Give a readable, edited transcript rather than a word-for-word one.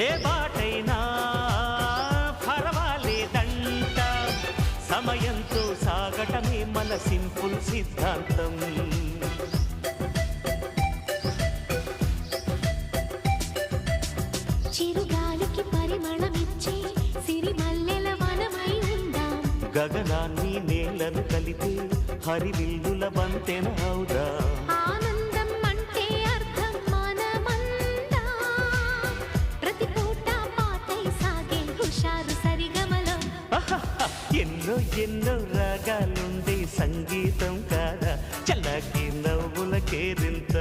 ఏ బాటైనా పర్వాలేదంట, సమయంతో సాగటమే మన సింపుల్ సిద్ధాంతం. చిరుగాలికి పరిమళమిచ్చే సిరిమల్లెల వనమై ఉందాం, గగనాన్ని నేలను కలిపే హరివిల్లుల బంతెన అవుదాం. ఆనందం అంటే అర్థం మనమందా, ప్రతి పూట పాతై సాగే హుషారు సరిగమలో. ఎన్నో ఎన్నో రాగాలుండే సంగీతం కాదా, చల్లకి నవ్వుల కేరింత.